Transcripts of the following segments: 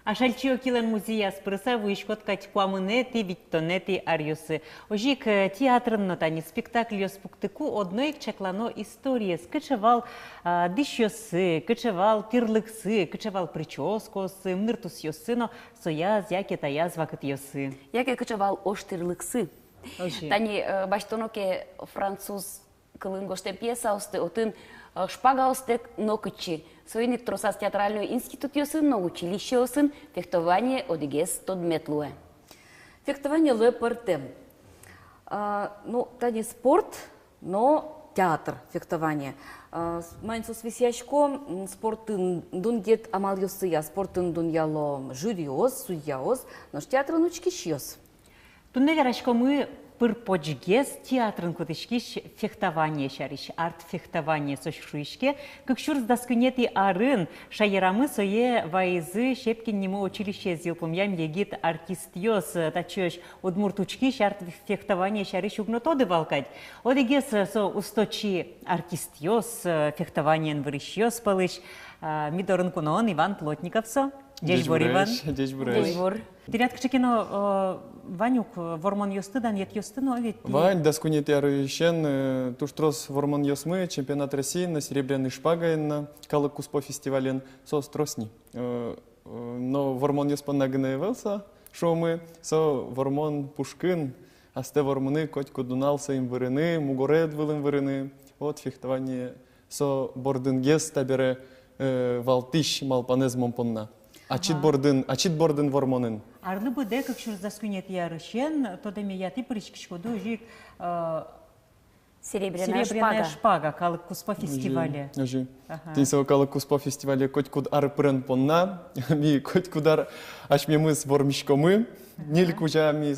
Ашальчио килен музея спрыса вышкоткать куамынети биттонети арюсы. Ожик театрын нотани спектакль йоспуктыку одной чаклано история. Скачевал дышьосы, качевал тирлыксы, качевал прическосы, мныртус йосыно, сояз, яке таяз вакыт йосы. Яке качевал оштирлыксы. Тани баштоноке француз кылынгоште пьеса осты отын шпага осты нокычи. Союзник тросас театральный институт йосын, но училище йосын, фехтование одигес тодметлуэ. Фехтование лепартем. Ну, тани спорт, но театр фехтование. Майнсус висяшко спортын дунгет амал йосыя, спортын дуньяло жюриоз, судьяоз, но театр нучкищёс. Туннелерашко мы пырпочгес театрын кутышкиш фехтование шариш, арт-фехтование сошшуишке, как шурс доскунети арын, шайерамы сое вайзы шепкин нему училище зилпумьям егит артистьос, тачёш удмуртучкиш арт-фехтование шариш угнотоды валкать. Одегес со усточи артистьос, фехтование нвырыщёс палыш, мидорын кунон Иван Плотниковсо. Дежбор Иван. Дежбор. Тирятка чекино Ванюк вормон йостыдан ет йостыно ведь. Вань доскунет ярыщен туштрос вормон йосмы чемпионат России на серебряной шпагой калык куспо фестивален со стросни. Но вормон йоспан нагневался, шо мы со вормон пушкин, а сте вормоны коть кудунался им вырыны, мугоред вылым вырыны. Вот фехтование со бордынгес табере валтыш малпанезмом понна. Ачит бордын вормонын. Арлы буде, как шур заскунет ярышен, то да меня ты причкишкоду жик серебряная шпага, калык куспо фестивале. Ты со калык куспо фестивале коть куд арпрен понна, ми коть кудар аж мы с вормишкомы, ниль кужа ми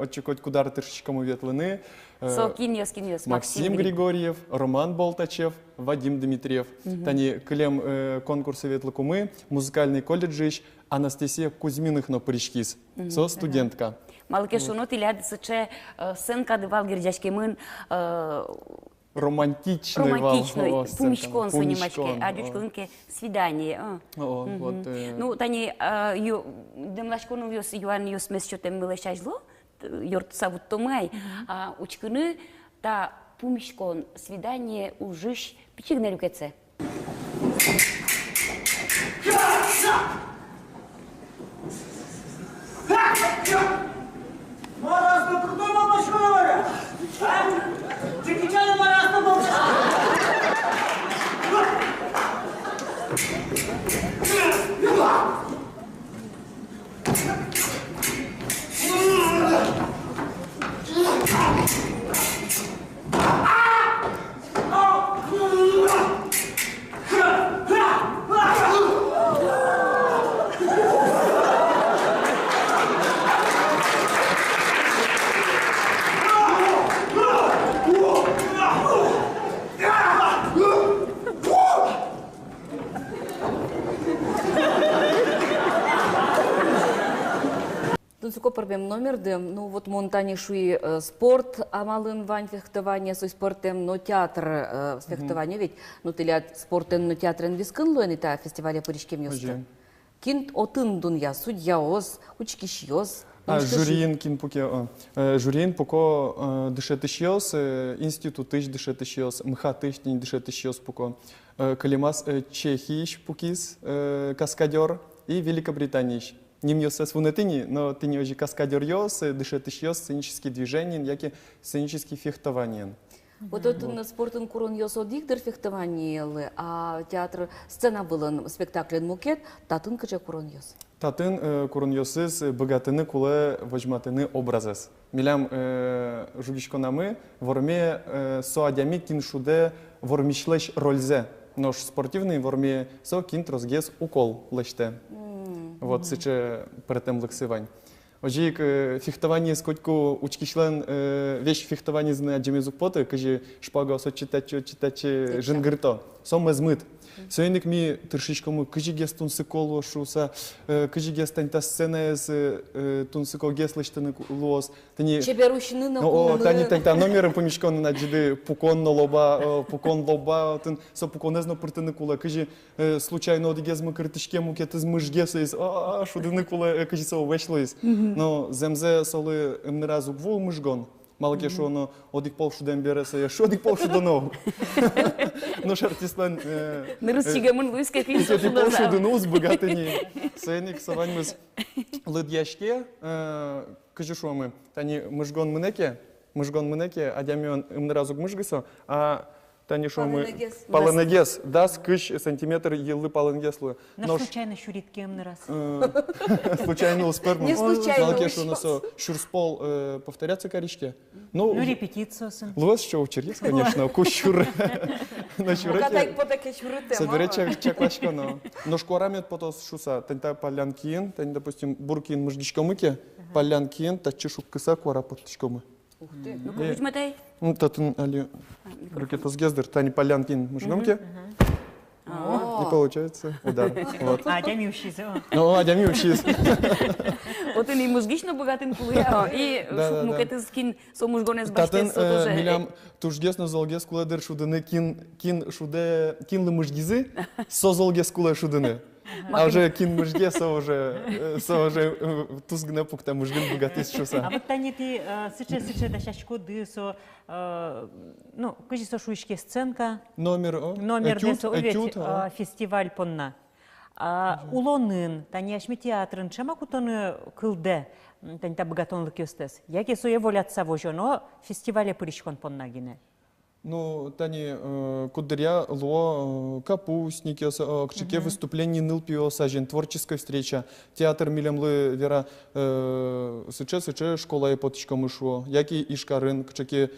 отче коть кудар тыршишкому ветлыны. Максим Григорьев, Роман Болтачев, Вадим Дмитриев. Тани клем конкурсы ветлыкумы, музыкальный колледж, Анастасия Кузьминых на причкис, со студентка. Малкешунот иляд сыче сын кадывал гирдяшки мын романтичный пумичкон сонимачке, а дючконке свидание. Ну, тани демлашкону юс юан юс месчотем мылешажло. Йорт савут томай, а учкыны та пумишкон свидание ужиш пичигне рюкеце. Маразда придумал машину, Джекичана Маразда был. Первым номер, ну вот монтани шуи спорт, амалын вань фехтование, сой спортем, но театр фехтование, ведь, ну тылят спортен, но театрен вискын луэн, и та фестивале поричкем ёсты. Кинт отын дунья, судья ос, учкиш ёс. Жюриин кин пуке, жюриин поко дышетыш ёс, институт тыш дышетыш ёс, мха тыш дышетыш ёс поко, калимас Чехиш пукис, каскадер и Великобританийш. Ним ёсес вунетыни, но ты не уже каскадер ёс, дышетыш ёс, сценические движения, яки сценические фехтования. Вот это спортен курон ёс одихдер фехтование, а театр сцена был спектаклен мукет, татын кача курон ёс. Татын курон ёсыз богатыны кулы вожматыны образес. Милям жугишконамы ворме соадями киншуде вормишлеш рользе. Нож спортивный ворме со кинтрозгес укол леште. Вот сыче перетем лексывань. Ожик фехтование сколько учкишлен вещь фехтование зна джемезук поты, каже шпага осо читать жингрто. Сом мезмыт. Сөйнік ми тыршичкому кыжигес тунсыкол шуса, кыжигес танта сцена с тунсыко геслыштыны лос. Чеберущины на О, тани танта номером помешкон на джиды пукон лоба, тын со пуконезно пыртыны кула, кыжи случайно одигезмы кыртышке мукетыз мыжгесыз, шудыны кула кыжи со вешлыйз. Но земзе солы мныразу гву мыжгон. Малке шо но одик пол шуден береса, я одик пол шудонов. Но шартислан... Нырысчигемын луйске пинсо Одик пол шудонов богатыни. Сейник саваньмыз лыдьяшке, кыжи шо мы, тани мыжгон мынеке, адямион мныразу гмыжгысо, а тани шо мы... Паланегес. Дас кыш сантиметр елы паланегеслы. На случайно щуриткем раз. Случайно успер. Не случайно Малке шо носо шурспол повторяться коричке. Ну, репетицию сын. Луас що учеріс, конечно, кущур. На щуреті. Потаке чурите, Собере чаклашко, но шкуарамет потос шуса. Тента палянкин, тень, допустим, буркин мыждичкомыке, палянкин, та чешук кыса куара потышкомы. Ух ты. Ну, кучма матай. Ну, татын, али, ракетос гездер, тани палянкин мыжгомке. Не получается удар. Вот. А, дямившись. Ну, адямившись. Вот и мозгично богатым кулуя, и мукеты скин со мужгонес баштен Татын со тоже. милям тужгес на золгес куледер шудыны кин лы мыжгизы, со золгес куле шудыны. А уже кин мыжге, со уже тузгна пукта мыжгын богатыс А шуса. вот тани ты сыче да щачко ды со ну кыжи со шуишке сценка номер десо этюд, фестиваль понна. Улонын тани ашми театрын чама кутоны кылды тани та богатонлык ёстес. Яке сое волятса вожоно фестивале пырышкон понна гине. Ну, тани кудря ло капустники, кчеке выступление нылпио сажен, творческая встреча, театр милемлы вера сыче школа и потычком ишло, яки ишкарын, кчеке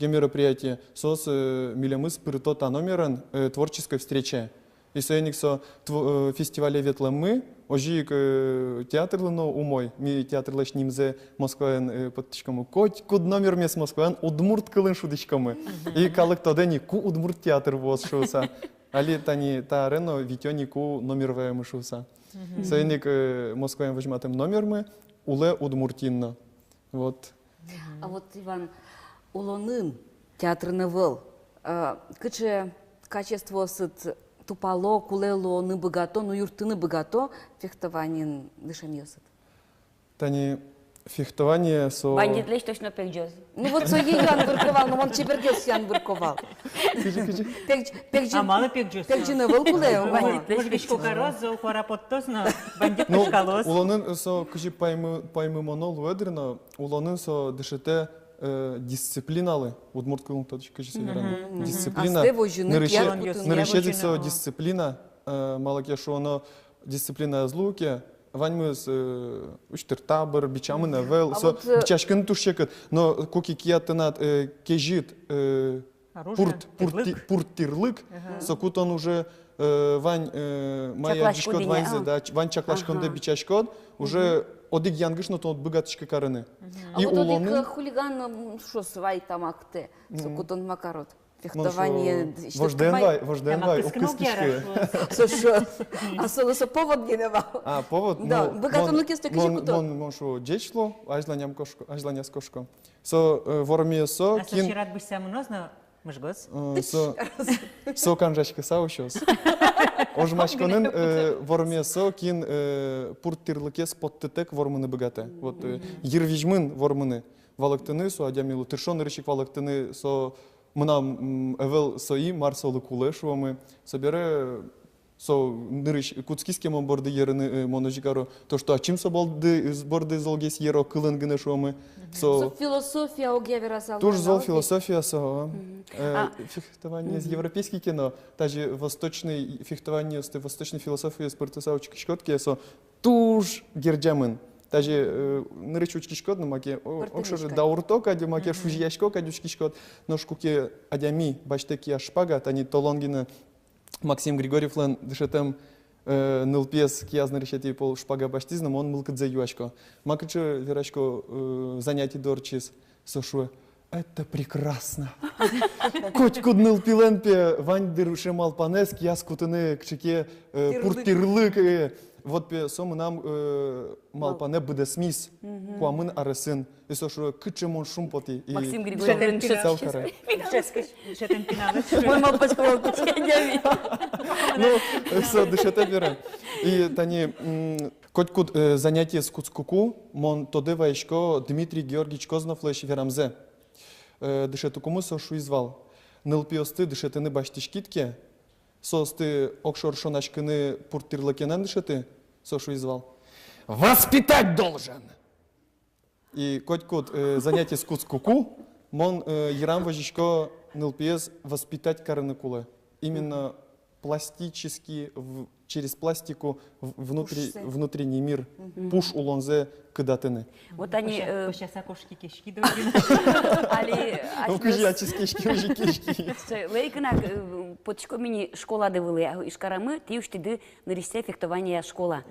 мероприятие, сос милемы спирто та номерен творческая встреча. И союзник со фестивале ветлемы, ожик театр лыно умой, ми театр леш нимзе Москвен потычкому, код номер мес Москвен удмурт кылын шудычкамы. И калык тодени ку удмурт театр воз шуса. Али тани та рено витёни ку номер вэм шуса. Союзник Москвен возьматым номер мы, уле удмуртинно. Вот. А вот, Иван, улонын театрны выл, кыче качество сыт тупало, кулело, ны богато, ну юртыны богато, фехтованиен дышем ёсыт. Тани фехтование со... Бандит лишь точно пекджоз. Ну вот со Ян вырковал, но он чебергес Ян вырковал. А мало пекджус. Пекджины выл куле, Ваня. Может быть, сколько раз за ухвара подтосно, бандит Ну, пешкалос. улонын со кыжи паймы монол ведрено, улонын со дышете дисциплиналы. Удмурт кылын тодыш кыжи северан. Дисциплина. Нарышедик со дисциплина. Малаке шоно дисциплина злуке. Ваньмы с учтер табор, бичамы навел. Со бичашкын тушекат. Но куки киятынат кежит пуртирлык. Со кутон уже вань моя дишкот ваньзе, да, вань чаклашконда бичашкот. Уже одик янгышно то богатышка караны. А вот одик хулиган шо свай тамакте, сокутон макарот. Фехтование. Вожденвай, укыскишки. Слушай, а солоса повод геневал. А, повод? Да, богатым лукесто кажи куто. Мон шо джечло, ажланям кошко. Со вормие со А со шират бы сам нозно, мыжгос? Со канжачка саушос. Ожмачконын вормие со кин пуртирлыкес подтетек вормыны богате. Вот ервижмын вормыны валактыны со адямилу тыршон рычик валактыны со мына эвел сои марсолы куле шуамы собере со нырыш куцкиске мон борды ерыны моножикаро то что ачим со болды борды золгес еро кылын гыны шуамы со философия огеверасал. Тоже зол философия со фехтование из европейский кино, даже восточный фехтование с восточной философией спортсаучки шкотки со туж герджамын. Даже нырычучки шкот, но маке окшоже даурток, ади маке шужьяшко, кадючки шкот, но шкуки адями баштеки ашпага, тани толонгина Максим Григорьевлен дышетем нылпес киязны решети пол шпага баштизном, он мылкадзе юашко. Макаче верашко занятий дорчис сошуе. это прекрасно. Коть кудныл пиленпе, вань дырше малпанеск, я скутыны кчеке пуртирлык. Вот пе сому нам малпане буде смис, куамын арысын. И со шо кычемон шумпоти. Максим Григорьевич, Шетен пиналы. мой малпачка волкучение. Ну, со дышете берем. И тани коть куд занятие с куцкуку, мон тоды вайшко Дмитрий Георгиевич Кознов леш верамзе. Дышету кому со шуизвал. Нылпиосты дышетыны баштишкитке. Состы окшор шонашкыны пуртирлакенен дышеты, со шуизвал. Воспитать должен! И коть куд занятие с куцкуку, мон ерам важичко нылпиес воспитать караныкулы. Именно пластически, через пластику внутренний мир. Пуш улонзе кыдатыны. Вот они... Сейчас окошки кишки другие. Али... Укыжачыз кешки, уже кешки. Лейкына потичко мини школа дывылы, ишкарамы, ты уж ты наристе фехтование школа.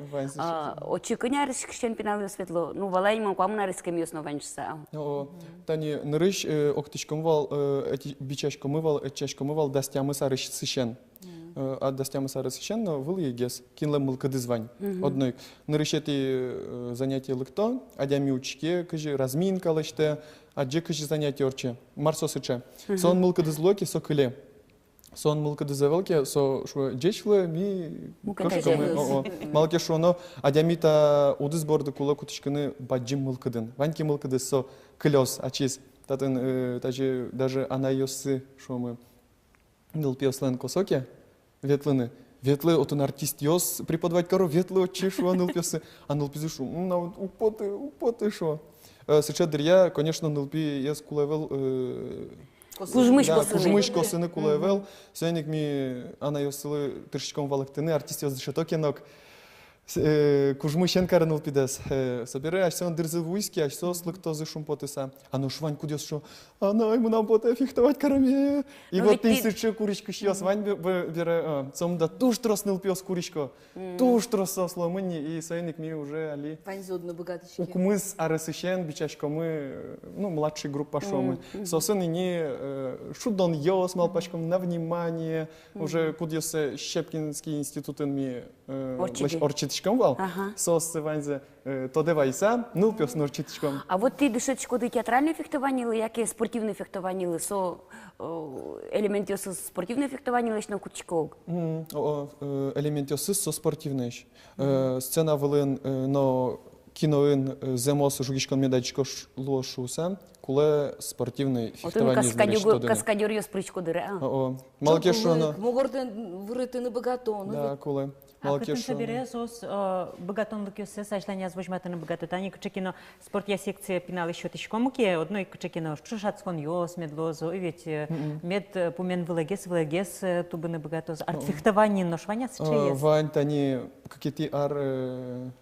Очекыня риск пеналы светло, ну валай мам куамна рисками основанчса. Тани нырыш октичкомвал, бичачкомывал, этчачкомывал, дастямы сарыш сышен. А дастямы сарыш сышен, но выл егес, кинле мылкады звань. Одной нырышети занятие лыкто, адями учке, кажи разминка лыште, аджи кажи занятие орче, марсосыче. Сон мылкады злоки, со кыле. Сон мылкады завелки, со шо джечлы ми кошкамы. Малке шоно, адямита удыз борды кула кутышканы баджим мылкадын. Ваньки мылкады со кылёс, ачиз. Татын даже анайосы, шо мы нылпиослен косоке, ветлыны. Ветлы отын артист йос преподавать кару, ветлы отчи шо нылпиосы, а нылпизы шо, употы шо. Сейчас дырья, конечно, нылпи ес кулевел Кужмыш косыны кулевел, сённик ми анайосылы тыршичком валыктыны, артист йос дышетокенок. Кужмышен каранул пидес. Собирай, аж сон дырзы вуйски, аж сос лыктозы шумпотыса. А ну швань кудес шо, она ему нам боте фехтовать караме. И вот тысячи куричка шьёс, вань бере, сом да туш трос нылпиос куричко, туш трос сосло мыни, и сойник ми уже али. Вань зодно богаточки. Укмыз арысышен, бичачко мы, ну, младший группа шо мы. Сосын и не шудон йос, малпачком на внимание, уже кудес Щепкинский институт ми орчитичком вал, сос ванзе то девайса, ну пёс норчитичком. А вот ты дышечко ты театральное фехтование или яке спортивное фехтование, со элемент со спортивное фехтование лишь на кучко? Элемент со спортивное. Сцена вылын, но киноин земос жугичком медачко лошуса, куле спортивный фехтование. Каскадер ёс причко дыре. Малке шоно. Могорден вырытыны богатон. Да, куле. А как собере сос богатонлык ёсе сашланя звожматыны богатотани кчекино спорт я секция пинал еще тишкомуке, одной кчекино шушацкон ёс медлозо, и ведь мед пумен влагес тубыны богатоз. Артфехтование ношваня счеес. Вань тани какие-то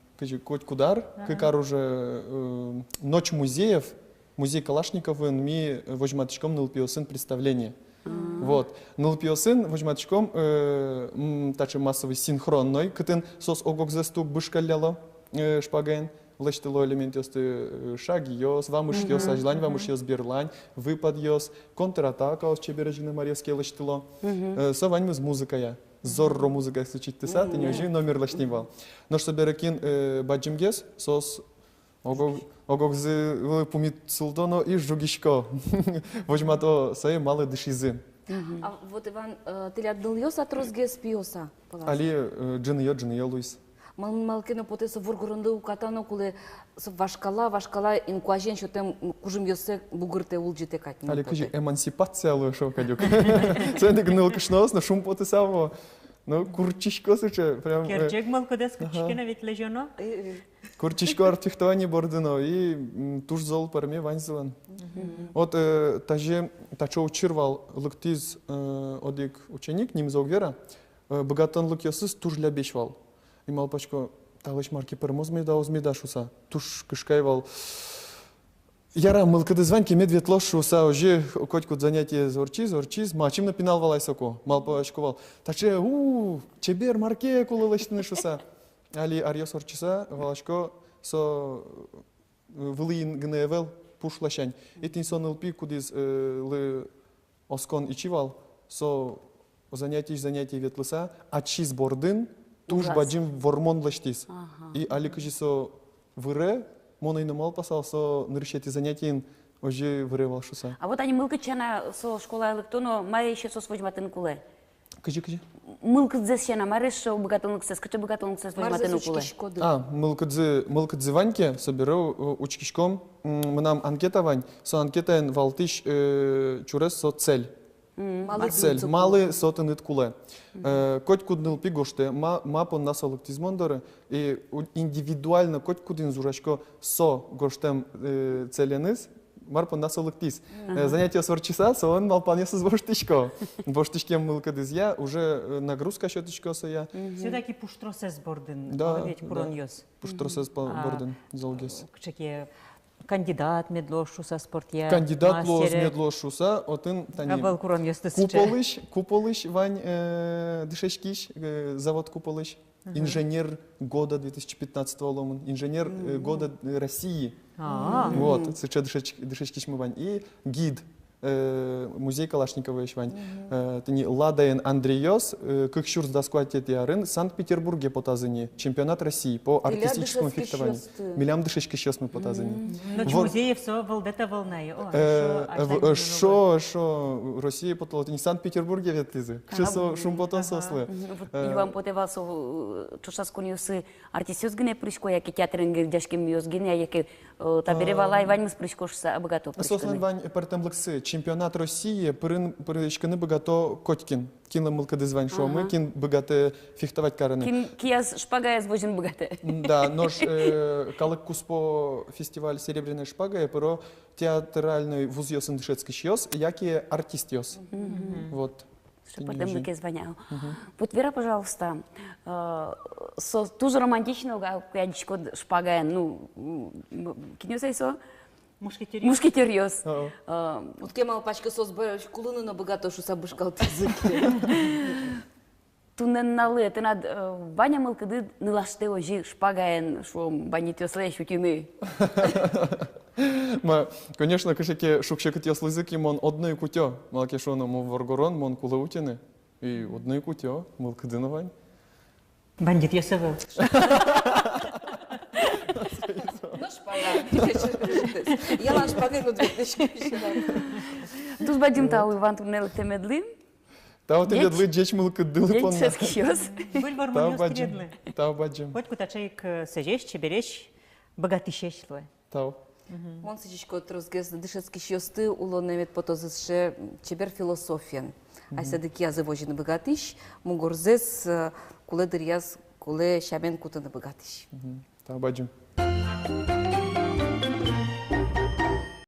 коть кудар, как уже ночь музеев, музей Калашниковын ми возьматочком нылпиосын представление. Вот. Нылпиосын возьматочком тачи массовый синхронной, кытын сос огокзесту бышкаляло шпагаен, лештело элемент ёсты шаги ёс, вамыш ёс, ажлань, вамыш ёс берлань, выпад ёс, контратака ос чебережины марьевские лештело. Совань мы с музыкая. Зорро музыка случить тыса, ты не ужи номер лаштивал. Но что берекин баджимгес, сос огокзы пумит султоно и жугишко. Возьмато свои малые дышизы. А вот Иван, ты лядыл ёс атрозгес пиоса? Али джин Луис. Малкино потеса вургурунды укатано куле вашкала инкуажен шотем кужим ёсе бугырте улжите кать. Али кажи эмансипация лошо кадюк. Сенде гныл кышнос, на шум потесаво. Ну, курчишко сыче, прям... Керчек малкодес кучкина ведь лежано? Курчишко артфехтование бордено, и туш зол парме ваньзелан. Вот тачо учирвал лыктиз одик ученик, ним зогвера, богатан лык ёсыз туш лябешвал. И малпачко, талыш марки пермозмеда озмеда шуса, туш кышкайвал. Яра мылкады званьки медвед лошуса, уже котьку занятие зорчиз, мачим напинал валайсоко, малпачковал. Таче, чебер марке кулылышны шуса. Али арьос орчиса, валачко, со вылыин гневел, пушлашань. Этин сон илпи кудиз лы оскон ичивал, со занятий ветлыса, ачи сбордын, туж баджим вормон лаштис. И аликажи со выре, мона иномал пасал, со нырщети занятиин ожи выре волшуса. А вот они мылкычана со школа электроно, маре еще со свojматын куле. Кажи. Мылкыдзесена, маре шо богатонлыксес, кычы богатонлыксес свojматын куле. Мылкадзы ваньке соберу учкишком, мнам анкета вань, со анкетаен валтыш чурес со цель. Цель. Малы сотын иткуле. Коть кудныл пигоште, мапон насолык тизмондоры, и индивидуально коть кудин зурашко со гоштем целеныз, марпон насолык тиз. Занятие 40 часа, со он малпанесы с боштичко. Боштичкем мылкадызья, уже нагрузка счеточко соя. Все-таки пуштросе сбордын, Да, ведь курон йос. Пуштросе борден золгес. Кчеке кандидат медлошуса спортья. Кандидат лоз медлошуса, отын тани. Абал курон йос Куполыш, Вань Дышечкиш, завод Куполыш. Инженер года 2015 ломан, инженер года России. Вот, сейчас Дышечкиш мы Вань. И гид. Музей Калашникова Вань. Тани Ладаен Андреёс, как щурс доскуатет ярын, Санкт-Петербурге потазыни. Чемпионат России по артистическому фехтованию. Милям Дышечкиш мы потазыни. Но музеев со волдета волнаю. Шо, Россия потала, не Санкт-Петербурге ветлизы. Кшесо шумпото сослы. Иван потевалсо чушаскон юсы артистёс гне пришко, яки театрын гердяшкем юс гне, яки таберевала Иван мыс пришкошса абогато пришканы. Сослан Вань партемлыксы. Чемпионат России прышканы богато Котькин. Кин мылкадызвань шомы, кин богаты фехтовать караны. Кин кияс шпагая звозин богаты. Да, нож калык куспо фестиваль «Серебряная шпага», pero театральный вуз йосен дышецкий йос, яки артист йос. Вот. Потом звонял. Вот, Вера, пожалуйста, тоже романтичного, когда шпагая, ну, кинёсайсо? Мушкетериос. Вот кемал пачка созбереш кулыны на богато шу сабышкал языки. Тунналы, ты над Ваня мылкады нылаште ожи шпагаен, шо банитёсле шутины. Конечно, кашеке шукшекат яслызыки мон одной кутё. Малке шоно мо воргорон, мон кулаутины. И одной кутё, мылкады на Вань. Бандит йосевел. Ялан шпагайну 2000. Тут бадим тау Иван туннел темедлин. Тау темедлин джеч мылкадылы понна. Деческиёс. Был вармон йос тредны. Тау баджим. Хоть кутачайк сежеш, чебереш, богатышешлы. Тау. Мон сичко трозгез дышецки шьосты улонемет потозыше чебер философиен. А седеки я завожен богатыш, мугорзес куле дырьяз, куле шамен кутаны богатыш. Тау баджим.